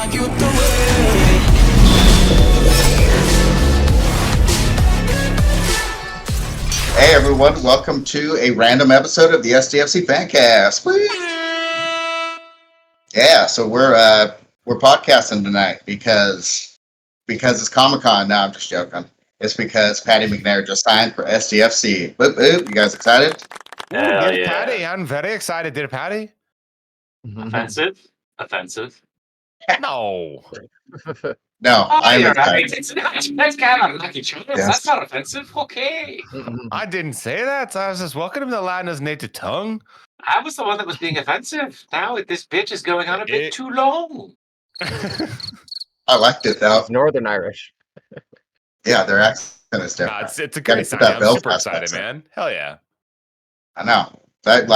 Hey everyone, welcome to a random episode of the SDFC Fancast. Woo! Yeah, so we're podcasting tonight because it's Comic-Con. No, I'm just joking. It's because Paddy McNair just signed for SDFC. Boop, boop. You guys excited? Hell yeah. Paddy. I'm very excited. Did it, Paddy? Offensive? No. No, I'm excited. excited. That's kind of lucky choice. Yes. That's not offensive. Okay. I didn't say that. I was just welcoming the Latin's native tongue. I was the one that was being offensive. Now this bitch is going on a bit too long. I liked it though. It's Northern Irish. Yeah, their accent is different. It's a great sign. I'm super excited, man. Hell yeah. I know. That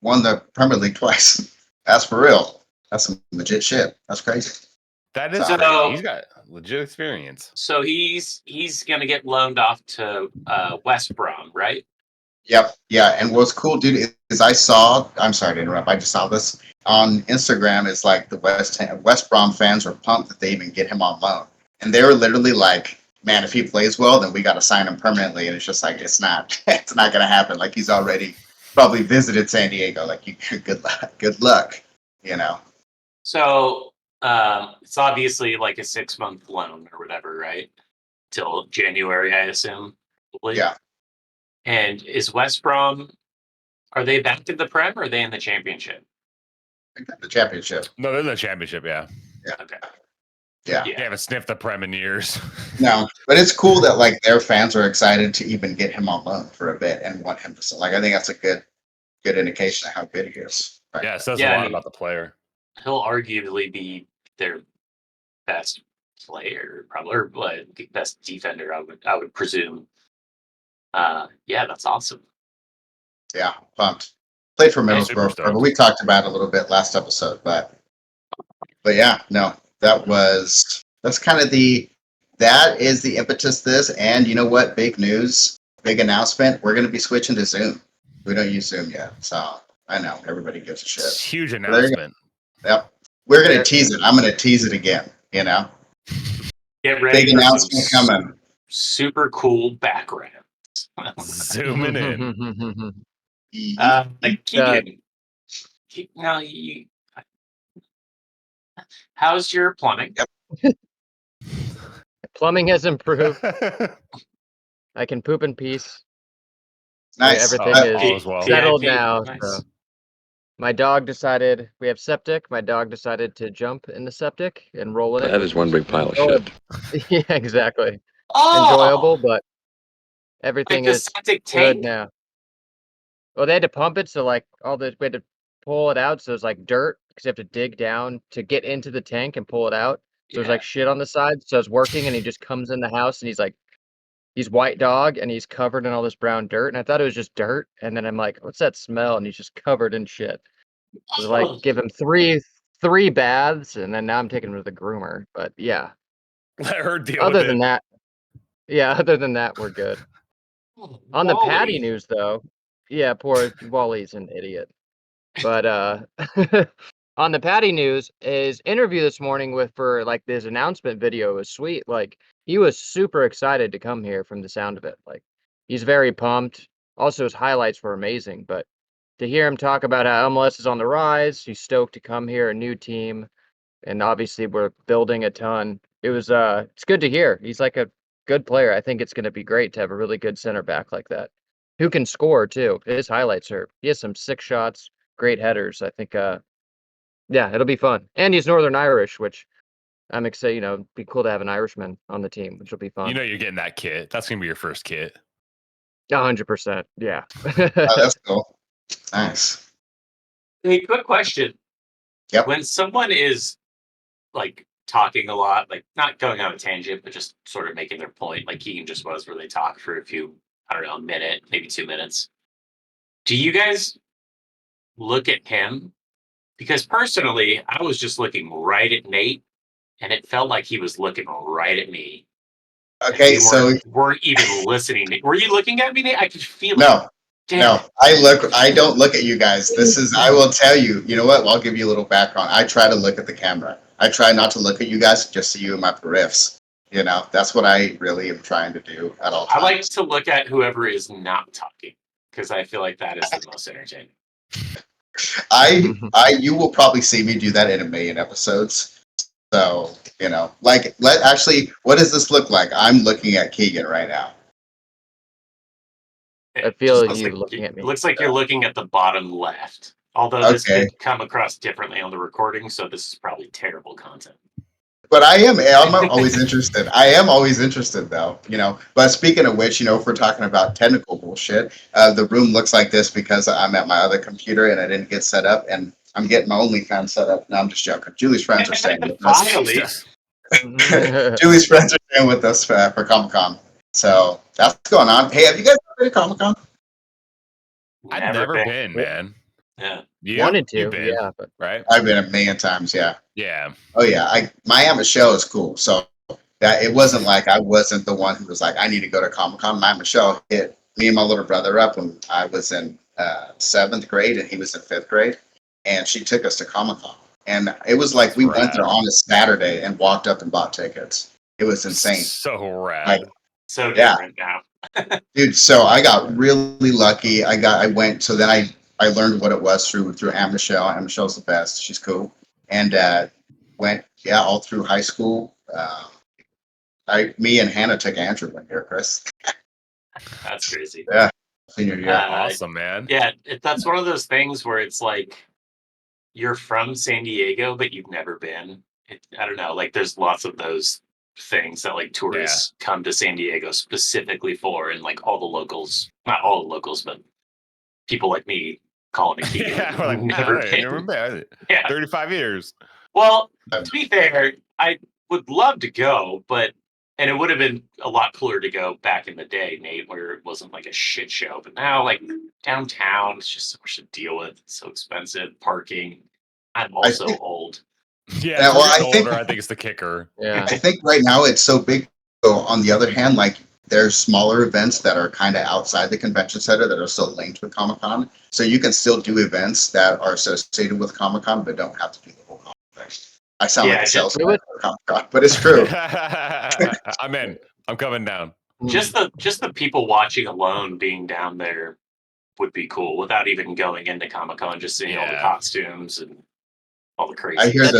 won the Premier League twice. That's for real. That's some legit shit. That's crazy. That is So- he's got legit experience. So he's gonna get loaned off to West Brom, right? Yep. Yeah. And what's cool, dude, is I'm sorry to interrupt. I just saw this on Instagram. It's like the West Brom fans were pumped that they even get him on loan. And they were literally like, man, if he plays well, then we got to sign him permanently. And it's just like, it's not going to happen. Like he's already probably visited San Diego. Like good luck, you know? So it's obviously like a 6-month loan or whatever, right? Till January, I assume. Probably. Yeah. And is West Brom, are they back in the Prem or are they in the Championship? The championship. No, they're in the championship, yeah. Okay. Yeah. They haven't sniffed the Prem in years. No, but it's cool that like their fans are excited to even get him on loan for a bit and want him to. Like, I think that's a good indication of how good he is. Right? Yeah, it says a lot about the player. He'll arguably be their best player, probably, or best defender, I would presume. Yeah, that's awesome. Yeah, pumped. Played for Yeah, Middlesbrough, super but we talked about it a little bit last episode. But yeah, no, that's kind of that is the impetus to this. And you know what? Big news, big announcement. We're going to be switching to Zoom. We don't use Zoom yet, so I know everybody gives a shit. It's a huge There you announcement. Yep, we're going to tease it. I'm going to tease it again. You know, Get ready big for announcement some coming. super cool background. Zooming in. Like Keegan. Now how's your plumbing? Plumbing has improved. I can poop in peace. Nice. Everything all is is well. settled PIP. now. Nice. So. My dog decided we have septic. My dog decided to jump in the septic and roll in it. That is one big pile of Oh, shit. Yeah, exactly. Oh, Enjoyable, but everything like the is septic good tank. now. Well, they had to pump it, so like we had to pull it out, so it's like dirt because you have to dig down to get into the tank and pull it out. So there's like shit on the side. So it's working, and he just comes in the house, and he's white dog, and he's covered in all this brown dirt. And I thought it was just dirt, and then I'm like, what's that smell? And he's just covered in shit. So like give him three baths, and then now I'm taking him to the groomer. But yeah, Let her deal other with than that, we're good. On the Paddy Wally. news, though, yeah, poor Wally's an idiot. But on the Paddy news, his interview this morning for like this announcement video was sweet. Like he was super excited to come here from the sound of it. Like he's very pumped. Also, his highlights were amazing. But to hear him talk about how MLS is on the rise, he's stoked to come here, a new team, and obviously we're building a ton. It's good to hear. He's like a good player. I think it's going to be great to have a really good center back like that, who can score too. His highlights he has some sick shots, great headers. I think, yeah, it'll be fun. And he's Northern Irish, which I'm excited. You know, it'd be cool to have an Irishman on the team, which will be fun. You know you're getting that kit. That's gonna be your first kit. 100%. Yeah. Oh, that's cool. Nice. Hey, quick question. Yep. When someone is like talking a lot, like not going on a tangent, but just sort of making their point, like Keegan just was, where they talk for a minute, maybe 2 minutes. Do you guys look at him? Because personally, I was just looking right at Nate, and it felt like he was looking right at me. Okay, We so weren't even listening. Were you looking at me, Nate? I could feel it. no, Damn no, it. I don't look at you guys. I will tell you, you know what? I'll give you a little background. I try to look at the camera. I try not to look at you guys, just see you in my periffs. You know, that's what I really am trying to do at all times. I like to look at whoever is not talking because I feel like that is the most entertaining. You will probably see me do that in a million episodes. So, you know, like, what does this look like? I'm looking at Keegan right now. I feel Just you looks looking at It me. looks like you're looking at the bottom left. Although this Okay. could come across differently on the recording, so this is probably terrible content. But I'm always interested. I am always interested, though, you know. But speaking of which, you know, if we're talking about technical bullshit, the room looks like this because I'm at my other computer and I didn't get set up, and I'm getting my OnlyFans set up. No, I'm just joking. Julie's friends are staying with us. Finally. Julie's friends are staying with us for Comic-Con. So that's going on. Hey, have you guys been to Comic-Con? I've never been, man. Yeah. You? Wanted to, You've been, yeah, but right? I've been a million times, yeah. Yeah. Oh, yeah. Miami Michelle is cool. So that it wasn't like I wasn't the one who was like, I need to go to Comic-Con. My Michelle hit me and my little brother up when I was in 7th grade and he was in 5th grade. And she took us to Comic-Con. And it was like we went there on a Saturday and walked up and bought tickets. It was insane. So rad. Like, So yeah. different now. Dude, so I got really lucky. I went, so then I learned what it was through Aunt Michelle. Aunt Michelle's the best. She's cool. And went, yeah, all through high school. Me and Hannah took Andrew one year, Chris. That's crazy. Yeah, senior year. Awesome, man. Yeah, that's one of those things where it's like you're from San Diego, but you've never been. I don't know. Like, there's lots of those things that like tourists come to San Diego specifically for, and like all the locals, not all the locals, but people like me, Colin and Keegan, Yeah, we're like, never been. never been. Yeah. 35 years. Well, to be fair, I would love to go, and it would have been a lot cooler to go back in the day, Nate, where it wasn't like a shit show. But now, like downtown, it's just so much to deal with. It's so expensive. Parking. I'm also old. Yeah, Yeah, well, I older, think- I think it's the kicker. yeah. I think right now it's so big. So on the other hand, like there's smaller events that are kind of outside the convention center that are still linked with Comic-Con. So you can still do events that are associated with Comic-Con, but don't have to do the whole Comic thing. I sound like a salesman for Comic-Con, but it's true. I'm in. I'm coming down. Just the people watching alone being down there would be cool without even going into Comic-Con, just seeing all the costumes and all the crazy. I hear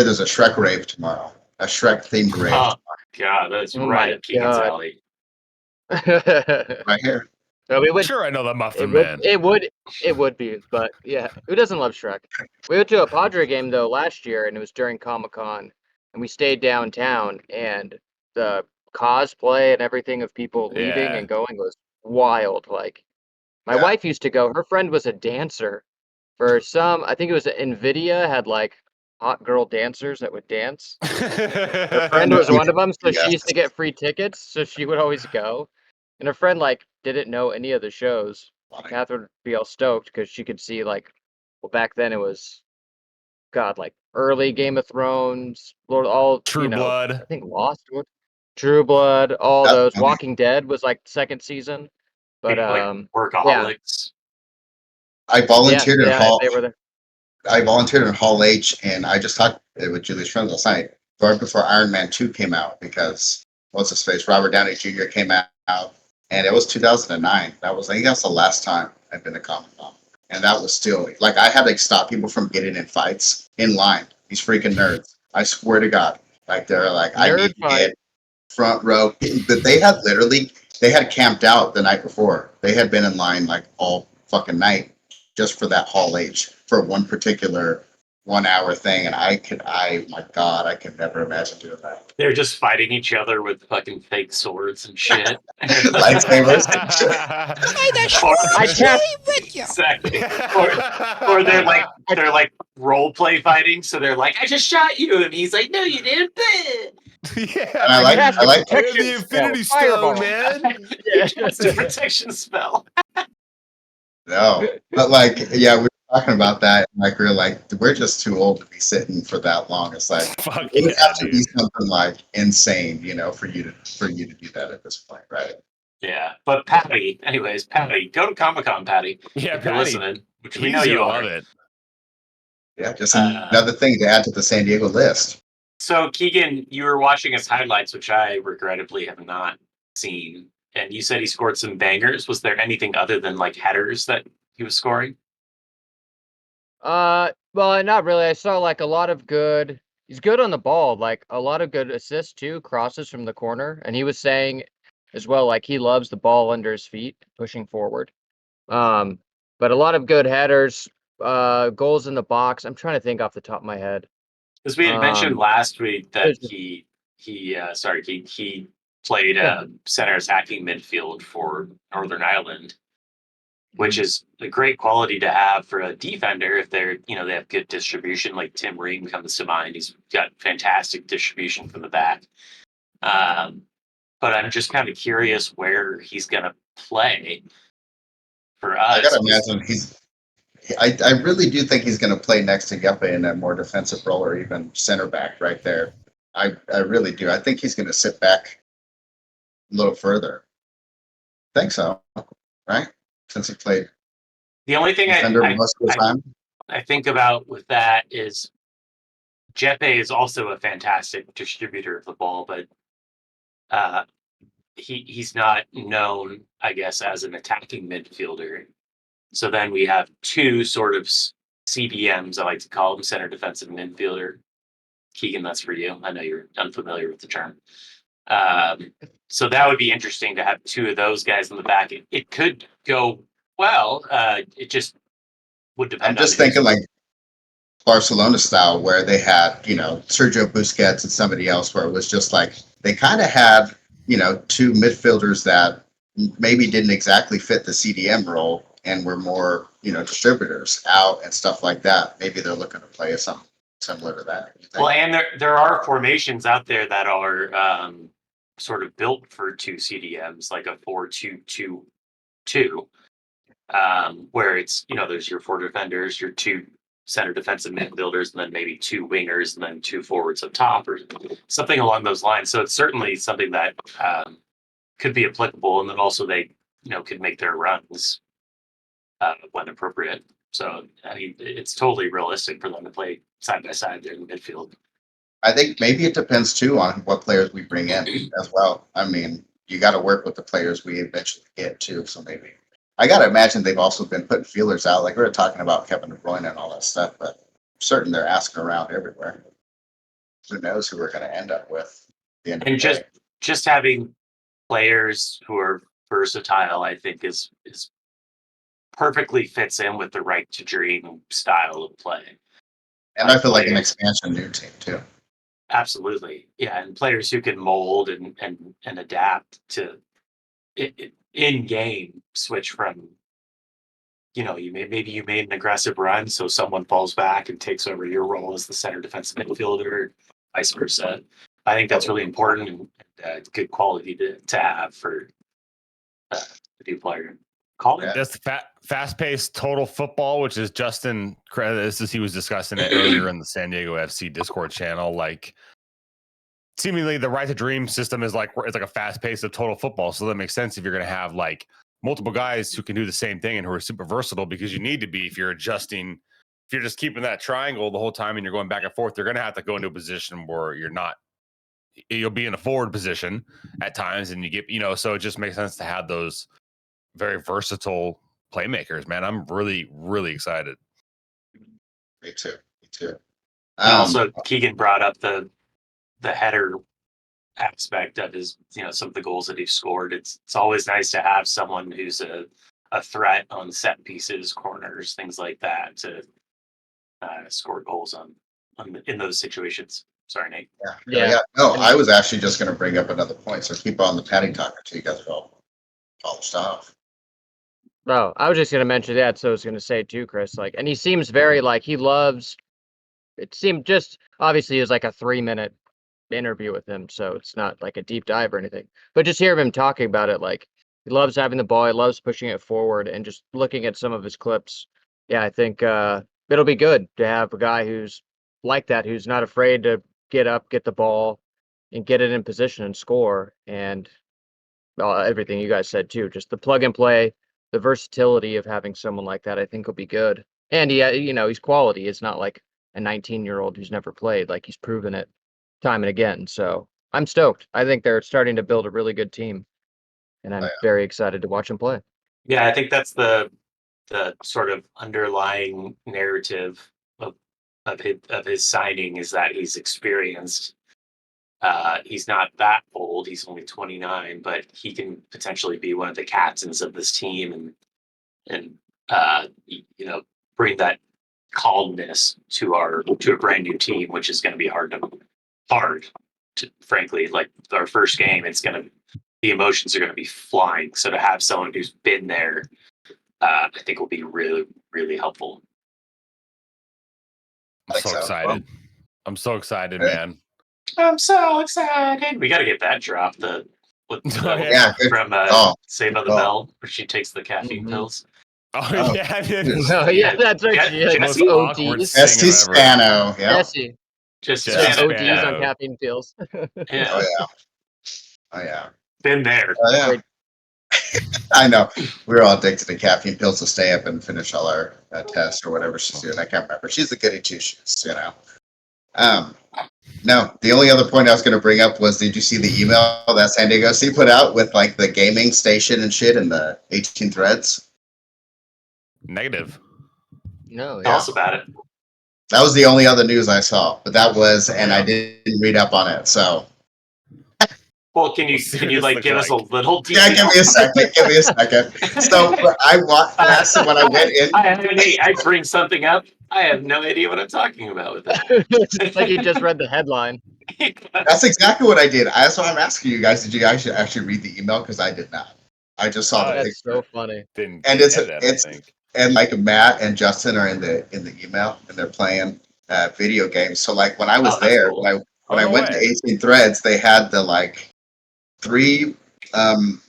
there's a Shrek rave tomorrow. A Shrek themed rave. Oh God, that's right up Keegan's alley. Right here. No, we would. Sure, I know the Muffin It Man. would be, but yeah, who doesn't love Shrek? We went to a Padre game though last year, and it was during Comic-Con, and we stayed downtown, and the cosplay and everything of people leaving and going was wild. Like, my wife used to go. Her friend was a dancer for I think it was NVIDIA had like hot girl dancers that would dance. Her friend was one of them, so she used to get free tickets, so she would always go. And her friend like didn't know any of the shows. Catherine would be all stoked because she could see like, well, back then it was, God, like early Game of Thrones, True Blood. I think Lost, True Blood, all That's those. funny. Walking Dead was like second season, but Like workaholics. I volunteered in Hall. They were there. I volunteered in Hall H, and I just talked with Julie's friends last night, right before Iron Man 2 came out, because what's his face, Robert Downey Jr. came out, and it was 2009. I think that's the last time I've been to Comic-Con, and that was still like I had to stop people from getting in fights in line. These freaking nerds! I swear to God, like they're like, I need to get front row, but they had camped out the night before. They had been in line like all fucking night just for that Hall H for one particular 1 hour thing, and my God, I could never imagine doing that. They're just fighting each other with fucking fake swords and shit. Lightsabers. Exactly. Or they're like role play fighting, so they're like, I just shot you, and he's like, no, you didn't. And I like the Infinity Stone, man. It's a protection spell. No, but like, yeah, we were talking about that. And like, we're just too old to be sitting for that long. It's like it would have to be something like insane, for you to do that at this point, right? Yeah, but Paddy, go to Comic-Con, Paddy. Yeah, if you're Paddy. listening, which we know you love are. it. Yeah, just another thing to add to the San Diego list. So Keegan, you were watching his highlights, which I regrettably have not seen, and you said he scored some bangers. Was there anything other than like headers that he was scoring? Well, not really. I saw like a lot of good. He's good on the ball, like a lot of good assists too, crosses from the corner. And he was saying as well, like he loves the ball under his feet, pushing forward. Um, but a lot of good headers, goals in the box. I'm trying to think off the top of my head. Because we had mentioned last week that there's- he played Yeah. center attacking midfield for Northern Ireland, which is a great quality to have for a defender if they're they have good distribution. Like Tim Ream comes to mind. He's got fantastic distribution from the back. But I'm just kind of curious where he's gonna play for us. I gotta imagine I really do think he's going to play next to Geppe in a more defensive role or even center back right there. I really do. I think he's going to sit back a little further. I think so, right? Since he played The only thing defender most of the time. I think about with that is Jeppe is also a fantastic distributor of the ball, but he's not known, I guess, as an attacking midfielder. So then we have two sort of CDMs, I like to call them, center defensive midfielder. Keegan, that's for you. I know you're unfamiliar with the term. So that would be interesting to have two of those guys in the back. It could go well. It just would depend. I'm just thinking like Barcelona style, where they had Sergio Busquets and somebody else, where it was just like they kind of had two midfielders that maybe didn't exactly fit the CDM role and were more distributors out and stuff like that. Maybe they're looking to play something similar to that. Well, and there are formations out there that are sort of built for two CDMs, like a 4-2-2-2, where it's there's your four defenders, your two center defensive midfielders, and then maybe two wingers, and then two forwards up top, or something along those lines. So it's certainly something that could be applicable, and then also they could make their runs when appropriate. So I mean, it's totally realistic for them to play side by side there in the midfield. I think maybe it depends too on what players we bring in as well. I mean, you got to work with the players we eventually get too. So maybe I got to imagine they've also been putting feelers out. Like we were talking about Kevin De Bruyne and all that stuff, but I'm certain they're asking around everywhere. Who knows who we're going to end up with at the end of the day. Just having players who are versatile, I think, is perfectly fits in with the right to dream style of play. And I feel like an expansion new team too. Absolutely, yeah, and players who can mold and adapt to in game switch from maybe you made an aggressive run, so someone falls back and takes over your role as the center defensive midfielder, vice versa. I think that's really important and good quality to have for a new player. Colin? That's fast-paced total football, which is Justin. This is he was discussing it earlier in the San Diego FC Discord channel. Like, seemingly the right to dream system is like it's like a fast pace of total football. So that makes sense if you're going to have like multiple guys who can do the same thing and who are super versatile, because you need to be if you're adjusting. If you're just keeping that triangle the whole time and you're going back and forth, you're going to have to go into a position where you'll be in a forward position at times, and you get so it just makes sense to have those very versatile playmakers, man. I'm really, really excited. Me too. Also, Keegan brought up the header aspect of his, some of the goals that he's scored. It's always nice to have someone who's a threat on set pieces, corners, things like that to score goals in those situations. Sorry, Nate. Yeah. No, I was actually just going to bring up another point. So keep on the Paddy talk until you guys are all polished off. Oh, I was just gonna mention that, so I was gonna say too, Chris. Like, and he seems very like he loves. It seemed just obviously it was like a 3-minute interview with him, so it's not like a deep dive or anything. But just hear him talking about it, like he loves having the ball, he loves pushing it forward, and just looking at some of his clips. Yeah, I think it'll be good to have a guy who's like that, who's not afraid to get up, get the ball, and get it in position and score. And everything you guys said too, just the plug and play. The versatility of having someone like that, I think, will be good. And he's quality. It's not like a 19-year-old who's never played. Like, he's proven it time and again. So I'm stoked. I think they're starting to build a really good team, and I'm very excited to watch him play. Yeah, I think that's the sort of underlying narrative of his signing is that he's experienced. He's not that old. He's only 29, but he can potentially be one of the captains of this team and bring that calmness to a brand new team, which is going to be hard to frankly, like our first game, the emotions are going to be flying. So to have someone who's been there, I think will be really, really helpful. I'm so excited. I'm so excited, man. I'm so excited. We got to get that drop. From Saved by the Bell, where she takes the caffeine pills. Oh yeah, that's right. Jesse ODs. SDFC Spano. Yeah. Jesse Spano. ODs on caffeine pills. Yeah. Oh yeah. Been there. Oh yeah. I know. We're all addicted to caffeine pills to stay up and finish all our tests or whatever she's doing. I can't remember. She's a goody two shoes, No, the only other point I was going to bring up was, did you see the email that San Diego FC put out with like the gaming station and shit and the 18 threads? Negative. No, Tell us about it. That was the only other news I saw, but that was, and I didn't read up on it, so. Well, can you like give us a little detail? Yeah, give me a second. So I watched that when I went in. I bring something up. I have no idea what I'm talking about with that. It's like you just read the headline. That's exactly what I did. That's why I'm asking you guys. Did you guys actually read the email? Because I did not. I just saw the picture. That's so funny. And it's and like Matt and Justin are in the email and they're playing video games. So like when I was there, cool. when I went to 18 threads, they had the like 3 the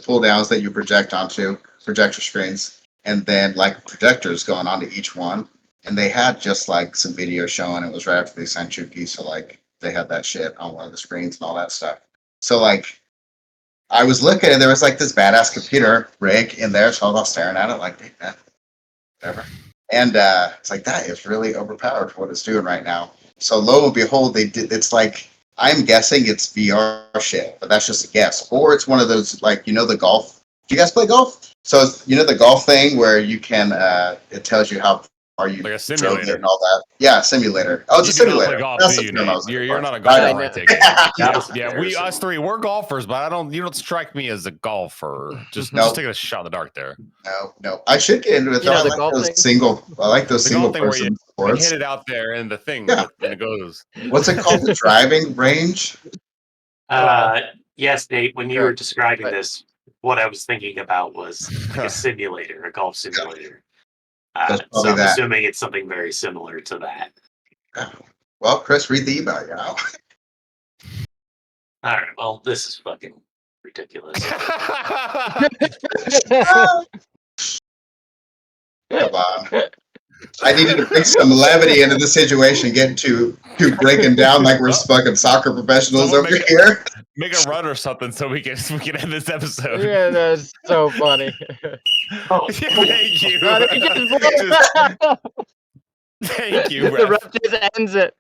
pull downs that you project onto projector screens, and then like projectors going onto each one, and they had just like some video showing. It was right after they signed Chucky, so like they had that shit on one of the screens and all that stuff. So like I was looking and there was like this badass computer rig in there, so I was all staring at it like, hey, man, whatever. And it's like, that is really overpowered for what it's doing right now. So lo and behold, it's like, I'm guessing it's VR shit, but that's just a guess. Or it's one of those, like, the golf. Do you guys play golf? So, the golf thing where you can, it tells you how far you like a simulator and all that. Yeah, simulator. Oh, it's a simulator. Golf, that's you're not a golfer, I take it. Yeah, us three, we're golfers, but you don't strike me as a golfer. Just taking a shot in the dark there. No. I should get into it. I like those single person sports. You hit it out there and the thing, and it goes. What's it called? The driving range? Yes, Nate, when you were describing this, what I was thinking about was like a simulator, a golf simulator. So I'm assuming it's something very similar to that. Well, Chris, read the email, All right. Well, this is fucking ridiculous. Come on. I needed to bring some levity into the situation, getting to breaking down like we're fucking soccer professionals over here. Make a run or something so we can end this episode. Yeah, that's so funny. Thank you. Thank you. Thank you. The ref just ends it.